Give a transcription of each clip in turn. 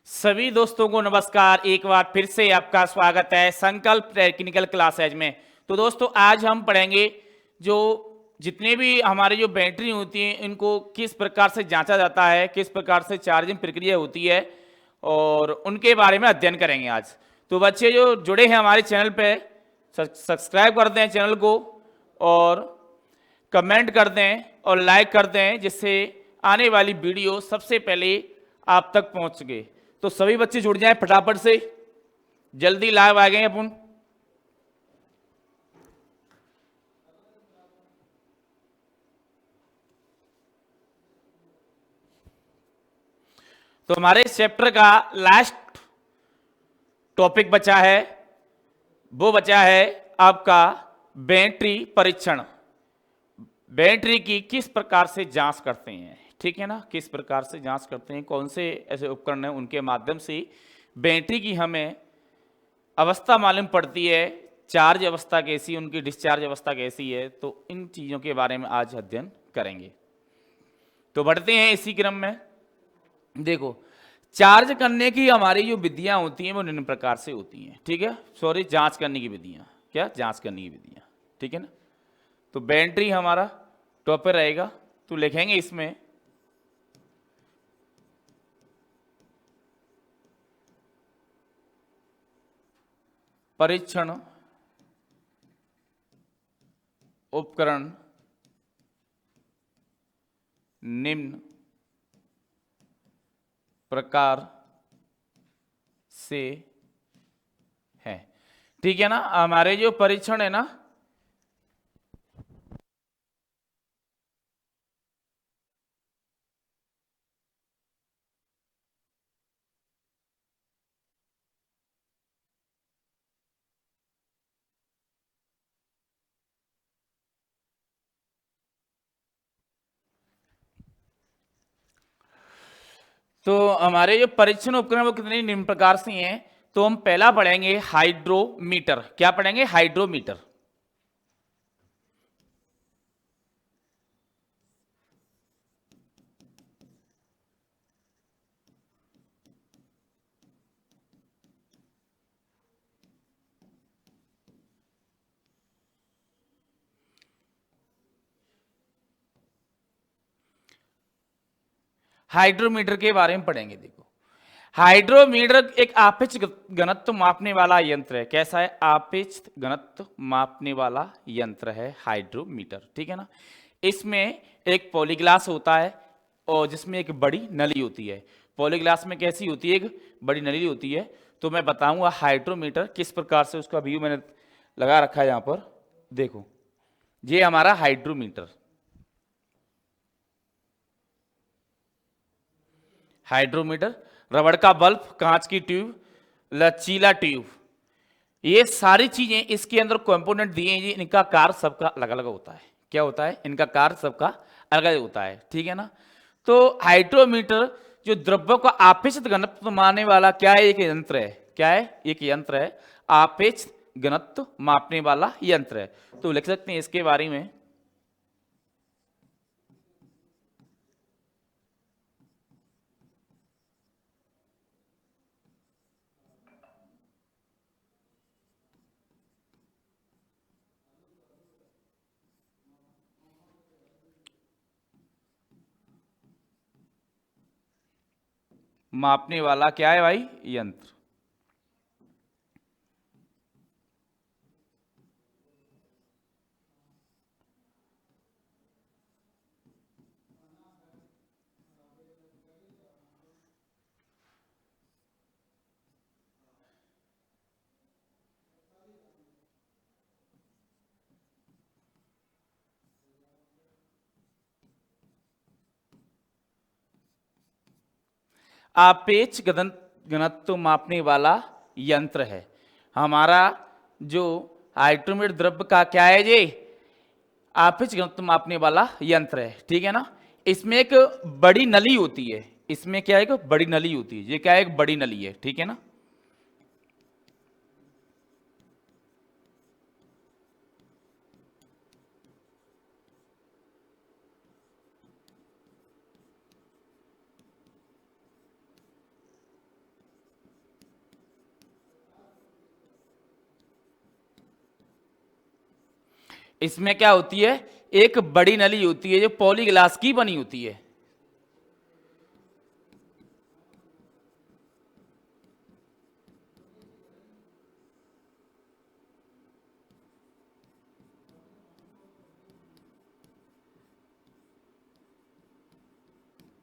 सभी दोस्तों को नमस्कार। एक बार फिर से आपका स्वागत है संकल्प टेक्निकल क्लासेज में। तो दोस्तों आज हम पढ़ेंगे जो जितने भी हमारी जो बैटरी होती हैं इनको किस प्रकार से जांचा जाता है, किस प्रकार से चार्जिंग प्रक्रिया होती है और उनके बारे में अध्ययन करेंगे आज। तो बच्चे जो जुड़े हैं हमारे चैनल पे सब्सक्राइब कर दें चैनल को और कमेंट कर दें और लाइक कर दें, जिससे आने वाली वीडियो सबसे पहले आप तक पहुंच सके। तो सभी बच्चे जुड़ जाएं फटाफट से, जल्दी लाइव आ गए अपन। तो हमारे इस चैप्टर का लास्ट टॉपिक बचा है, वो बचा है आपका बैटरी परीक्षण। बैटरी की किस प्रकार से जांच करते हैं, ठीक है ना, किस प्रकार से जांच करते हैं, कौन से ऐसे उपकरण हैं उनके माध्यम से बैटरी की हमें अवस्था मालूम पड़ती है, चार्ज अवस्था कैसी, उनकी डिस्चार्ज अवस्था कैसी है। तो इन चीज़ों के बारे में आज अध्ययन करेंगे। तो बढ़ते हैं इसी क्रम में। देखो, चार्ज करने की हमारी जो विधियां होती हैं वो निम्न प्रकार से होती हैं, ठीक है। सॉरी, जांच करने की विधियां, क्या जांच करने की विधियां, ठीक है ना। तो बैटरी हमारा टॉप पे रहेगा, तो लिखेंगे इसमें परीक्षण उपकरण निम्न प्रकार से है, ठीक है ना। हमारे जो परीक्षण है ना, तो हमारे जो परीक्षण उपकरण वो कितने निम्न प्रकार से हैं। तो हम पहला पढ़ेंगे हाइड्रोमीटर। क्या पढ़ेंगे? हाइड्रोमीटर। हाइड्रोमीटर के बारे में पढ़ेंगे। देखो, हाइड्रोमीटर एक आपेक्ष घनत्व मापने वाला यंत्र है। कैसा है? आपेक्ष घनत्व मापने वाला यंत्र है हाइड्रोमीटर, ठीक है ना। इसमें एक पॉलीग्लास होता है और जिसमें एक बड़ी नली होती है। पॉलीग्लास में कैसी होती है? एक बड़ी नली होती है। तो मैं बताऊंगा हाइड्रोमीटर किस प्रकार से, उसका व्यू मैंने लगा रखा है यहां पर। देखो, ये हमारा हाइड्रोमीटर, हाइड्रोमीटर, रबड़ का बल्ब, कांच की ट्यूब, लचीला ट्यूब, ये सारी चीजें इसके अंदर कंपोनेंट दिए हैं। इनका कार्य सबका अलग अलग होता है। क्या होता है? इनका कार्य सबका अलग अलग होता है, ठीक है ना। तो हाइड्रोमीटर जो द्रव्यों का आपेक्ष घनत्व मापने वाला क्या है? एक यंत्र है। क्या है? एक यंत्र है, आपेक्ष घनत्व मापने वाला यंत्र है। तो लिख सकते हैं इसके बारे में, मापने वाला क्या है भाई? यंत्र। आपेक्ष घनत्व मापने वाला यंत्र है हमारा जो हाइड्रोमीटर द्रव्य का क्या है? ये आपेक्ष घनत्व मापने वाला यंत्र है, ठीक है ना। इसमें एक बड़ी नली होती है। इसमें क्या है? एक बड़ी नली होती है। ये क्या है? एक बड़ी नली है, ठीक है ना। इसमें क्या होती है, एक बड़ी नली होती है जो पॉली ग्लास की बनी होती है।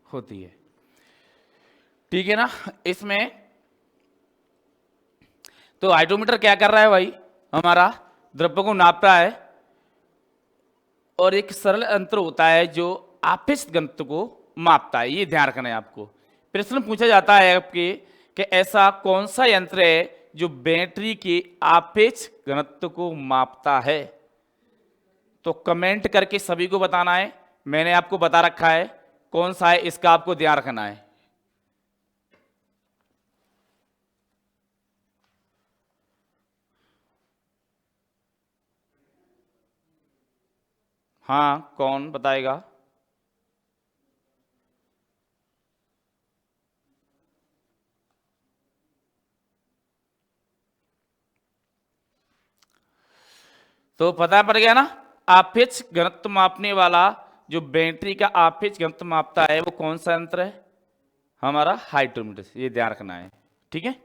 होती है, ठीक है ना। इसमें तो हाइड्रोमीटर क्या कर रहा है भाई, हमारा द्रव्य को नाप रहा है, और एक सरल यंत्र होता है जो आपेक्षिक घनत्व को मापता है। ये ध्यान रखना है आपको। प्रश्न पूछा जाता है आपके कि ऐसा कौन सा यंत्र है जो बैटरी के आपेक्षिक घनत्व को मापता है, तो कमेंट करके सभी को बताना है। मैंने आपको बता रखा है कौन सा है, इसका आपको ध्यान रखना है। हाँ, कौन बताएगा? तो पता पड़ गया ना, आपेक्षिक घनत्व मापने वाला जो बैटरी का आपेक्षिक घनत्व मापता है वो कौन सा यंत्र है, हमारा हाइड्रोमीटर। ये ध्यान रखना है, ठीक है।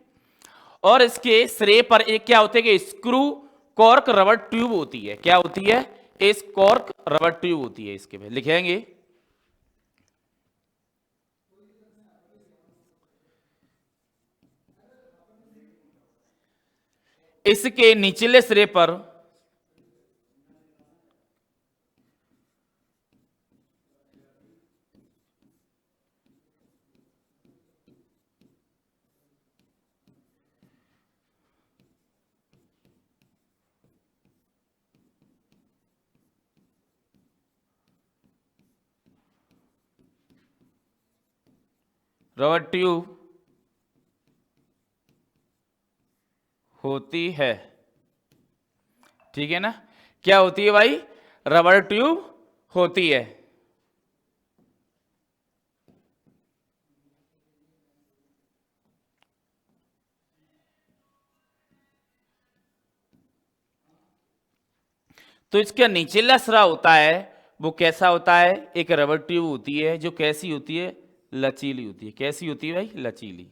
और इसके सिरे पर एक क्या होते हैं कि स्क्रू कॉर्क रबर ट्यूब होती है। क्या होती है? इस कॉर्क रबर ट्यूब होती है। इसके पे लिखेंगे, इसके निचले सिरे पर रबर ट्यूब होती है, ठीक है ना। क्या होती है भाई? रबर ट्यूब होती है। तो इसका निचला सिरा होता है वो कैसा होता है? एक रबर ट्यूब होती है जो कैसी होती है? लचीली होती है। कैसी होती है भाई? लचीली।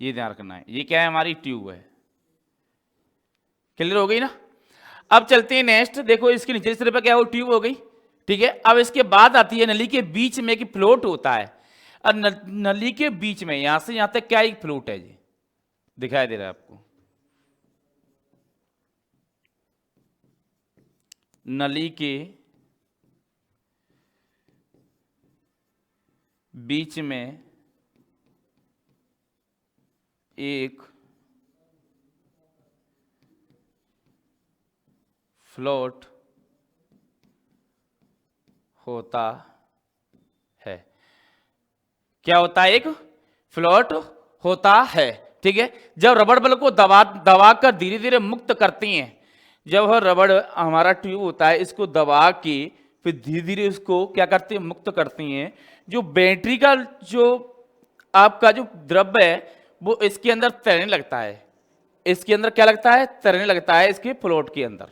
ये ध्यान रखना है। ये क्या है? हमारी ट्यूब है। क्लियर हो गई ना। अब चलते हैं नेक्स्ट। देखो इसके निचले सिरे पर क्या हो? ट्यूब हो गई, ठीक है। अब इसके बाद आती है नली के बीच में एक फ्लोट होता है। और नली के बीच में यहां से यहां तक क्या एक फ्लोट है जी, दिखाई दे रहा है आपको। नली के बीच में एक फ्लोट होता है। क्या होता है? एक फ्लोट होता है, ठीक है। जब रबड़ बल को दबाकर धीरे धीरे मुक्त करती हैं, जब वह रबड़ हमारा ट्यूब होता है इसको दबा के फिर धीरे धीरे उसको क्या करती है? मुक्त करती हैं। जो बैटरी का जो आपका जो द्रव्य है वो इसके अंदर तैरने लगता है। इसके अंदर क्या लगता है? तैरने लगता है इसके फ्लोट के अंदर,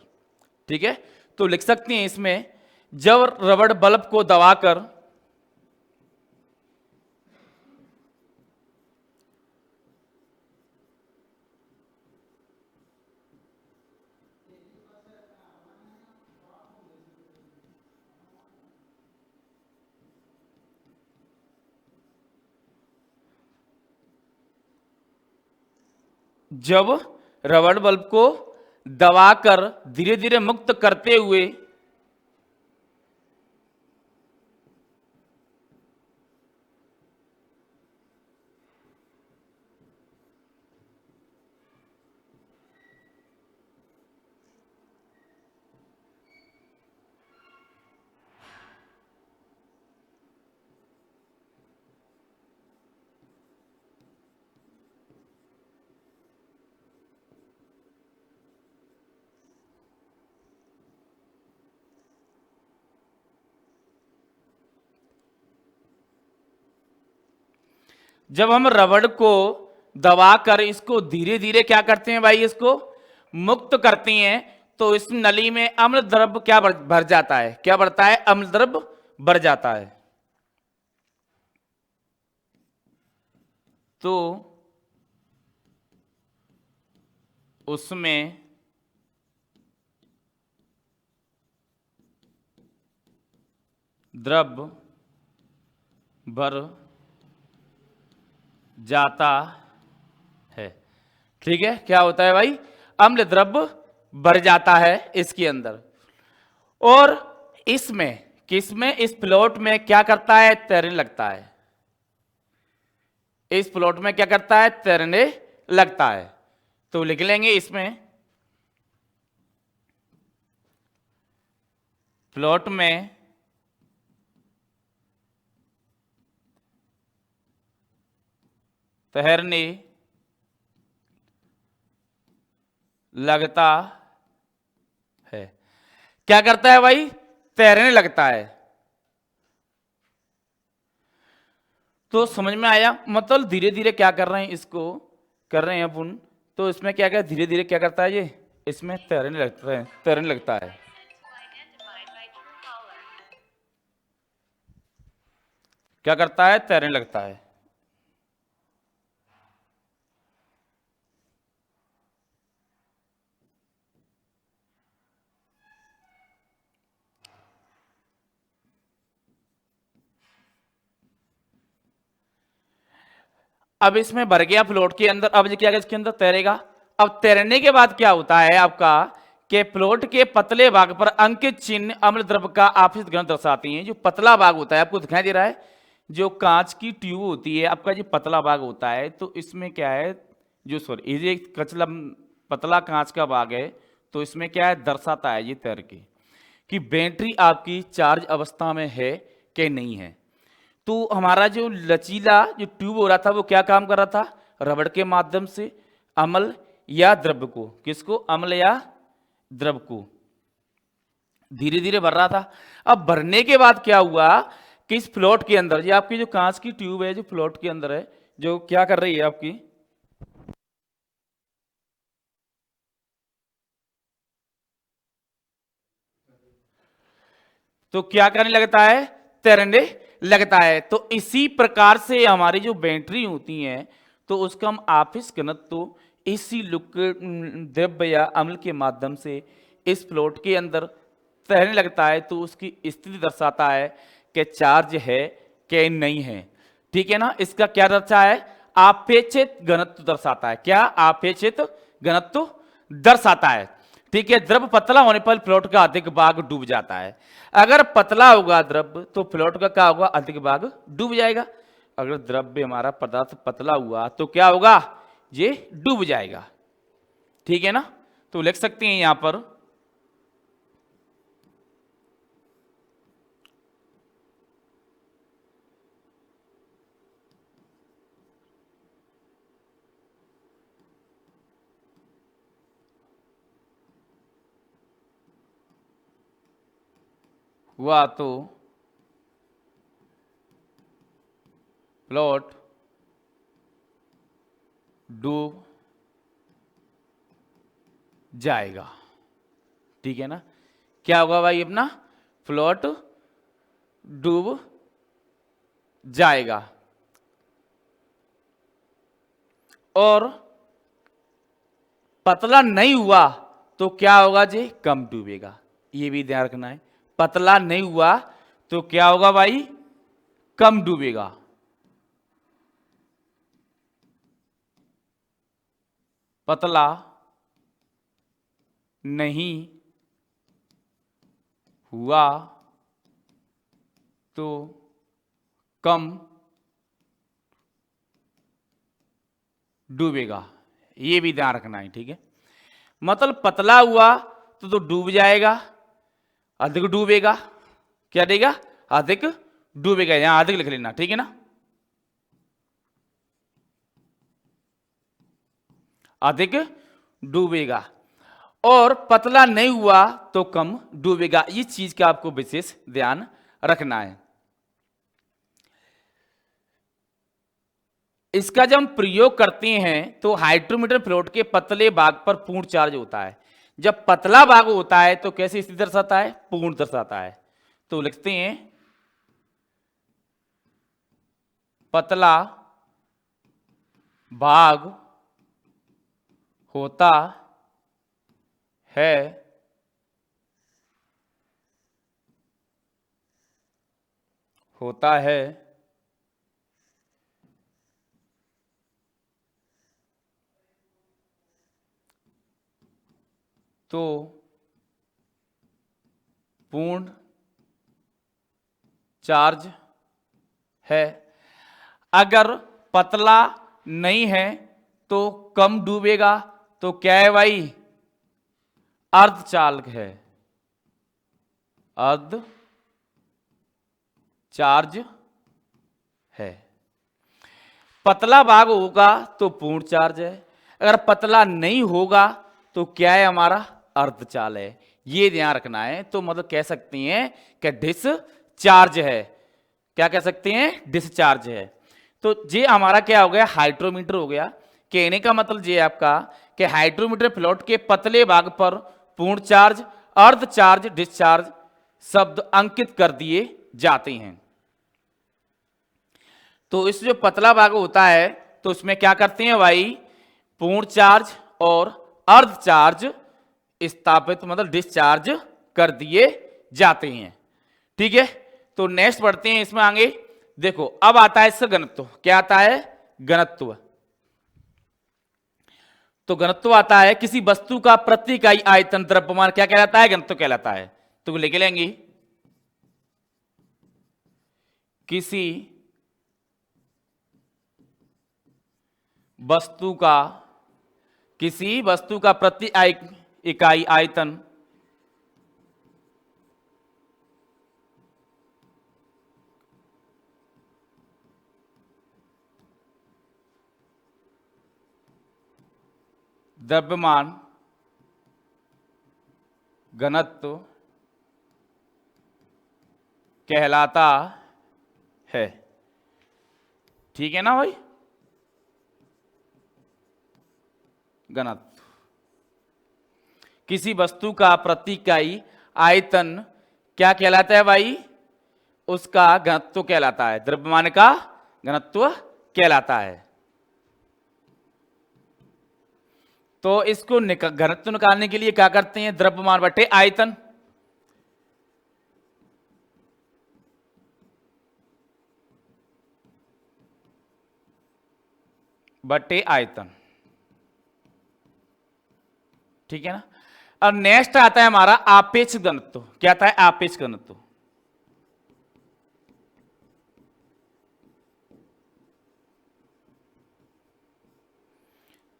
ठीक है। तो लिख सकते हैं इसमें, जब रबड़ बल्ब को दबाकर जब रबड़ बल्ब को दबाकर धीरे धीरे मुक्त करते हुए जब हम रबड़ को दबाकर इसको धीरे धीरे क्या करते हैं भाई? इसको मुक्त करते हैं। तो इस नली में अम्ल द्रव्य क्या भर जाता है, क्या बढ़ता है, अम्ल द्रव्य बढ़ जाता है। तो उसमें द्रव्य बढ़ जाता है। ठीक है, क्या होता है भाई, अम्ल द्रव्य बढ़ जाता है इसके अंदर। और इसमें किसमें, इस प्लॉट में क्या करता है, तैरने लगता है। इस प्लॉट में क्या करता है, तैरने लगता है। तो लिख लेंगे इसमें, प्लॉट में तैरने लगता है। क्या करता है भाई, तैरने लगता है। तो समझ में आया, मतलब धीरे धीरे क्या कर रहे हैं, इसको कर रहे हैं अपन। तो इसमें क्या क्या धीरे धीरे क्या करता है ये, इसमें तैरने लगता है, तैरने लगता है। क्या करता है, तैरने लगता है। अब इसमें भर गया प्लॉट के अंदर, अब क्या इसके अंदर तैरेगा। अब तैरने के बाद क्या होता है आपका, कि प्लॉट के पतले भाग पर अंकित चिन्ह अम्ल द्रव्य का आपसी घन दर्शाती हैं। जो पतला भाग होता है, आपको दिखाई दे रहा है, जो कांच की ट्यूब होती है आपका, जो पतला भाग होता है, तो इसमें क्या है, जो सॉरी ये कचला पतला कांच का भाग है, तो इसमें क्या है, दर्शाता है ये तैर के, कि बैटरी आपकी चार्ज अवस्था में है कि नहीं है। तो हमारा जो लचीला जो ट्यूब हो रहा था, वो क्या काम कर रहा था, रबड़ के माध्यम से अम्ल या द्रव्य को, किसको, अम्ल या द्रव्य को धीरे धीरे भर रहा था। अब भरने के बाद क्या हुआ कि इस फ्लोट के अंदर, ये आपकी जो कांच की ट्यूब है, जो फ्लोट के अंदर है, जो क्या कर रही है आपकी, तो क्या करने लगता है, तैरने लगता है। तो इसी प्रकार से हमारी जो बैटरी होती हैं, तो उसका हम आपस घनत्व तो इसी लिक्विड द्रव्य या अम्ल के माध्यम से इस फ्लोट के अंदर तैरने लगता है, तो उसकी स्थिति दर्शाता है कि चार्ज है कि नहीं है। ठीक है ना, इसका क्या दर्शा है, आपेक्षित घनत्व दर्शाता है। क्या, आपेक्षित घनत्व दर्शाता है। ठीक है, द्रव्य पतला होने पर फ्लोट का अधिक भाग डूब जाता है। अगर पतला होगा द्रव्य, तो फ्लोट का क्या होगा, अधिक भाग डूब जाएगा। अगर द्रव्य हमारा पदार्थ पतला हुआ, तो क्या होगा, ये डूब जाएगा। ठीक है ना, तो लिख सकते हैं यहां पर, हुआ तो फ्लोट डूब जाएगा। ठीक है ना, क्या होगा भाई, अपना फ्लोट डूब जाएगा। और पतला नहीं हुआ तो क्या होगा जी, कम डूबेगा। ये भी ध्यान रखना है, पतला नहीं हुआ तो क्या होगा भाई, कम डूबेगा। पतला नहीं हुआ तो कम डूबेगा, ये भी ध्यान रखना है। ठीक है, मतलब पतला हुआ तो डूब जाएगा, अधिक डूबेगा, क्या देगा, अधिक डूबेगा, यहां अधिक लिख लेना। ठीक है ना, अधिक डूबेगा। और पतला नहीं हुआ तो कम डूबेगा, इस चीज का आपको विशेष ध्यान रखना है। इसका जब हम प्रयोग करते हैं, तो हाइड्रोमीटर फ्लोट के पतले भाग पर पूर्ण चार्ज होता है। जब पतला भाग होता है तो कैसी स्थिति दर्शाता है? पूर्ण दर्शाता है। तो लिखते हैं पतला भाग होता है तो पूर्ण चार्ज है। अगर पतला नहीं है तो कम डूबेगा, तो क्या है भाई? अर्धचालक है, अर्ध चार्ज है। पतला भाग होगा तो पूर्ण चार्ज है, अगर पतला नहीं होगा तो क्या है? हमारा अर्धचाल है। ये ध्यान रखना है। तो मतलब कह सकते हैं कि डिस्चार्ज है। क्या कह सकते हैं? डिस्चार्ज है। तो ये हमारा क्या हो गया? हाइड्रोमीटर हो गया। कहने का मतलब ये है आपका कि हाइड्रोमीटर फ्लूइड के पतले भाग पर पूर्ण चार्ज, अर्ध चार्ज, डिस्चार्ज शब्द अंकित कर दिए जाते हैं। तो इस जो पतला भाग होता है तो उसमें क्या करते हैं भाई? पूर्ण चार्ज और अर्ध चार्ज स्थापित मतलब डिस्चार्ज कर दिए जाते हैं। ठीक है, तो नेक्स्ट बढ़ते हैं इसमें आगे। देखो अब आता है इसका घनत्व। क्या आता है? घनत्व। तो घनत्व आता है किसी वस्तु का प्रति इकाई आयतन द्रव्यमान क्या कहलाता है? घनत्व कहलाता है। तो लिख लेंगे किसी वस्तु का प्रति इकाई आयतन द्रव्यमान घनत्व कहलाता है। ठीक है ना भाई? घनत्व किसी वस्तु का प्रति इकाई आयतन क्या कहलाता है भाई? उसका घनत्व कहलाता है, द्रव्यमान का घनत्व कहलाता है। तो इसको घनत्व निकालने के लिए क्या करते हैं? द्रव्यमान बटे आयतन। बटे आयतन। ठीक है ना? अब नेक्स्ट आता है हमारा आपेक्ष घनत्व। क्या आता है? आपेक्ष घनत्व।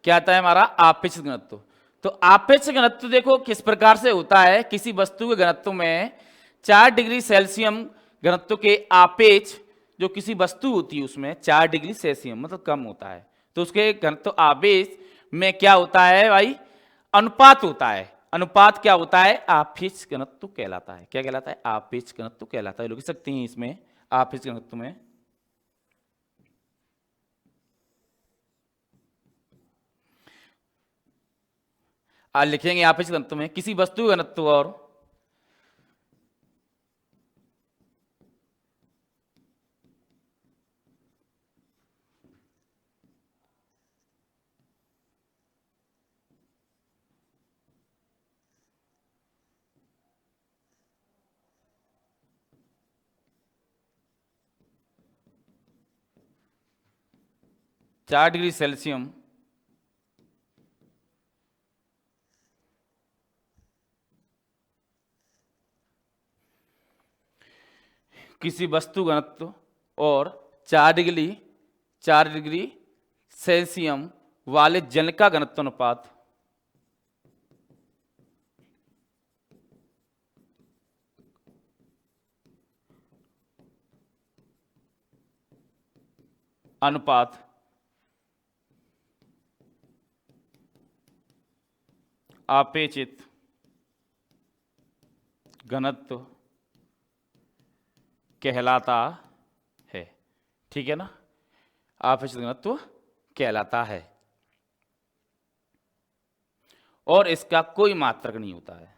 क्या आता है हमारा? आपेक्ष घनत्व। तो आपेक्ष घनत्व देखो किस प्रकार से होता है। किसी वस्तु के घनत्व में 4 डिग्री सेल्सियम घनत्व के आपेक्ष जो किसी वस्तु होती है उसमें 4 डिग्री सेल्सियम मतलब कम होता है, तो उसके घनत्व आवेश में क्या होता है भाई? अनुपात होता है। अनुपात क्या होता है? आपेक्ष घनत्व कहलाता है। क्या कहलाता है? आपेक्ष घनत्व कहलाता है। लिख सकते हैं इसमें आपेक्ष घनत्व में लिखेंगे आपेक्ष घनत्व में किसी वस्तु का घनत्व और चार डिग्री सेल्सियम किसी वस्तु घनत्व और 4 डिग्री सेल्सियम वाले जल का घनत्व अनुपात आपेक्षित घनत्व कहलाता है। ठीक है ना? आपेक्षित घनत्व कहलाता है। और इसका कोई मात्रक नहीं होता है।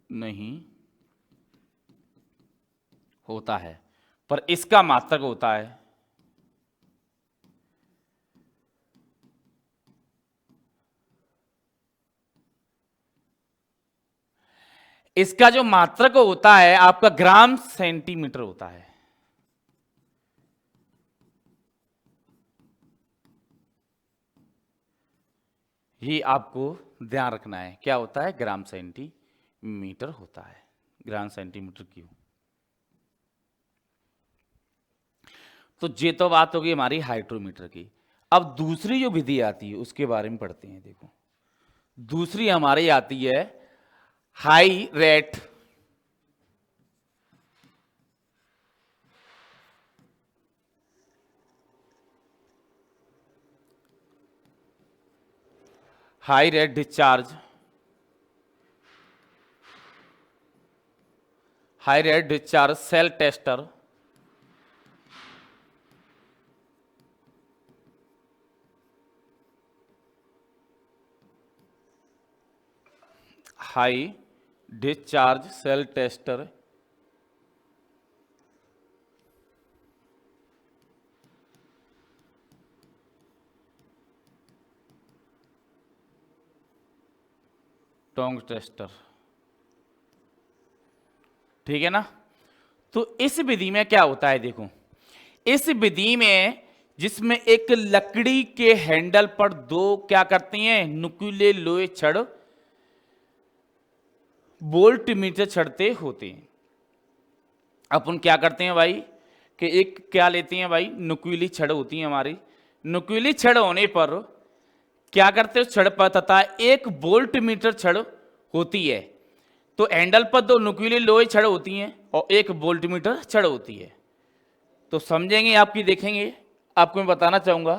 नहीं होता है, पर इसका मात्रक होता है। इसका जो मात्रक होता है आपका ग्राम सेंटीमीटर होता है। ये आपको ध्यान रखना है, क्या होता है, ग्राम सेंटीमीटर होता है, ग्राम सेंटीमीटर क्यूब। तो ये तो बात होगी हमारी हाइड्रोमीटर की। अब दूसरी जो विधि आती है उसके बारे में पढ़ते हैं। देखो दूसरी हमारी आती है high rate high rate discharge, high rate discharge cell tester, high discharge cell tester tong tester, ठीक है ना। तो इस विधि में क्या होता है, देखो इस विधि में जिसमें एक लकड़ी के हैंडल पर दो क्या करती हैं, नुकीले लोहे छड़ बोल्ट मीटर छड़ते होते हैं। अपन क्या करते हैं भाई कि एक क्या लेते हैं भाई, नुकीली छड़ होती है हमारी, नुकीली छड़ होने पर क्या करते हो, छड़ पर तथा एक बोल्ट मीटर छड़ होती है। तो हैंडल पर दो नुकीली लोहे छड़ होती हैं और एक बोल्ट मीटर छड़ होती है। तो समझेंगे आपकी, देखेंगे आपको मैं बताना चाहूंगा,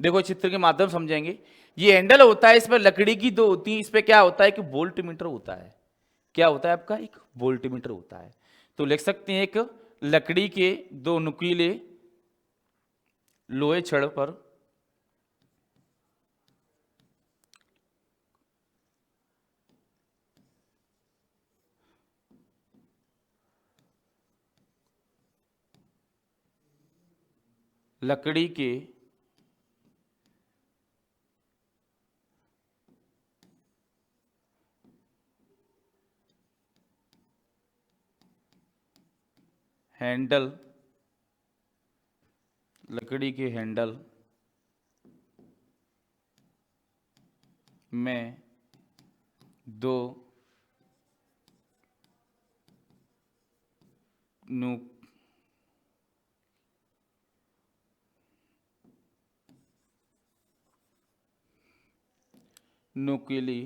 देखो चित्र के माध्यम समझेंगे। ये हैंडल होता है, इस पर लकड़ी की दो होती है, इस पर क्या होता है कि बोल्ट मीटर होता है। क्या होता है आपका, एक बोल्ट मीटर होता है। तो लिख सकते हैं एक लकड़ी के दो नुकीले लोहे छड़ पर लकड़ी के हैंडल, लकड़ी के हैंडल में दो नु नुकीली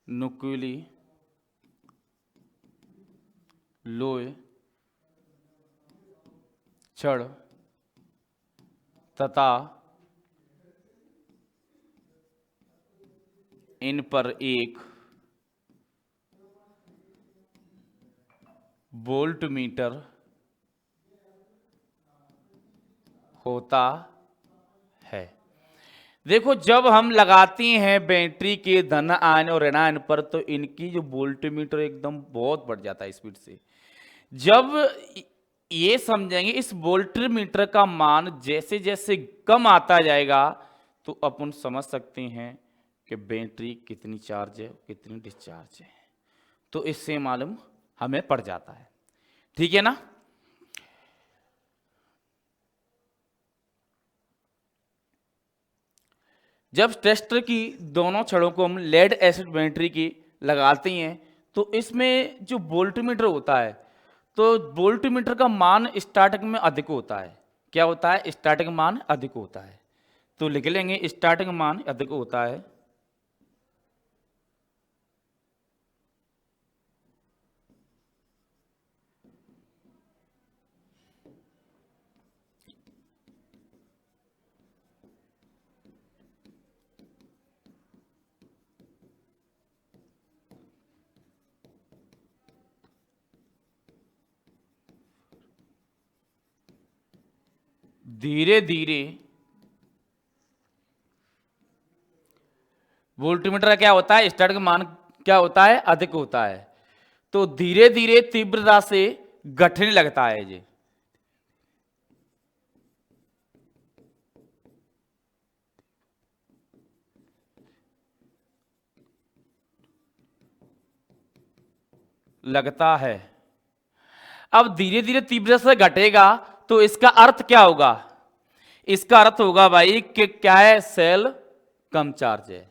नुकीली लोहे छड़ तथा इन पर एक वोल्ट मीटर होता है। देखो जब हम लगाते हैं बैटरी के धन आयन और ऋण आयन पर तो इनकी जो वोल्ट मीटर एकदम बहुत बढ़ जाता है स्पीड से। जब ये समझेंगे इस वोल्ट मीटर का मान जैसे जैसे कम आता जाएगा तो अपन समझ सकते हैं कि बैटरी कितनी चार्ज है कितनी डिस्चार्ज है, तो इससे मालूम हमें पड़ जाता है, ठीक है ना। जब टेस्टर की दोनों छड़ों को हम लेड एसिड बैटरी की लगाते हैं तो इसमें जो वोल्टमीटर होता है तो वोल्टमीटर का मान स्टार्टिंग में अधिक होता है। क्या होता है, स्टार्टिंग मान अधिक होता है। तो लिख लेंगे स्टार्टिंग मान अधिक होता है धीरे धीरे वोल्टमीटर का क्या होता है, स्टार्ट का मान क्या होता है, अधिक होता है, तो धीरे धीरे तीव्रता से घटने लगता है जी। लगता है। अब धीरे धीरे तीव्रता से घटेगा तो इसका अर्थ क्या होगा, इसका अर्थ होगा भाई कि क्या है, सेल कम चार्ज है।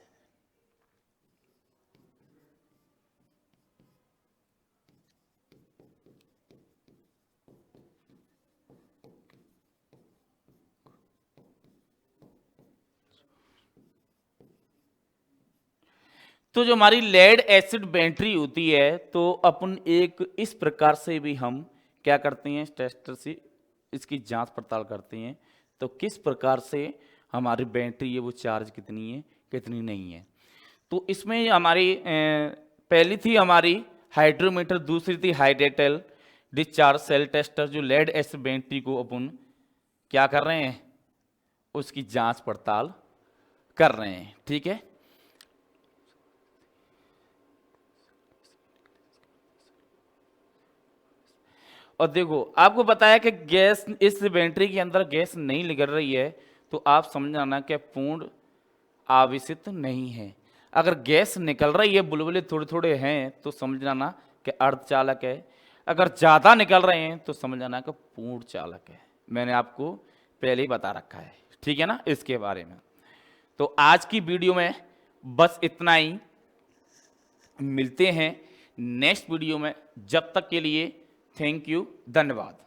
तो जो हमारी लेड एसिड बैटरी होती है, तो अपन एक इस प्रकार से भी हम क्या करते हैं, टेस्टर से इसकी जांच पड़ताल करते हैं, तो किस प्रकार से हमारी बैटरी है वो चार्ज कितनी है कितनी नहीं है। तो इसमें हमारी पहली थी हमारी हाइड्रोमीटर, दूसरी थी हाइड्रेटेल डिस्चार्ज सेल टेस्टर, जो लेड एसिड बैटरी को अपन क्या कर रहे हैं, उसकी जांच पड़ताल कर रहे हैं। ठीक है, और देखो आपको बताया कि गैस इस बैटरी के अंदर गैस नहीं निकल रही है, तो आप समझ जाना कि पूर्ण आवेशित नहीं है। अगर गैस निकल रही है, बुलबुले थोड़े थोड़े हैं, तो समझ जाना कि अर्धचालक है। अगर ज़्यादा निकल रहे हैं तो समझ जाना कि पूर्ण चालक है। मैंने आपको पहले ही बता रखा है, ठीक है ना, इसके बारे में। तो आज की वीडियो में बस इतना ही, मिलते हैं नेक्स्ट वीडियो में। जब तक के लिए थैंक यू, धन्यवाद।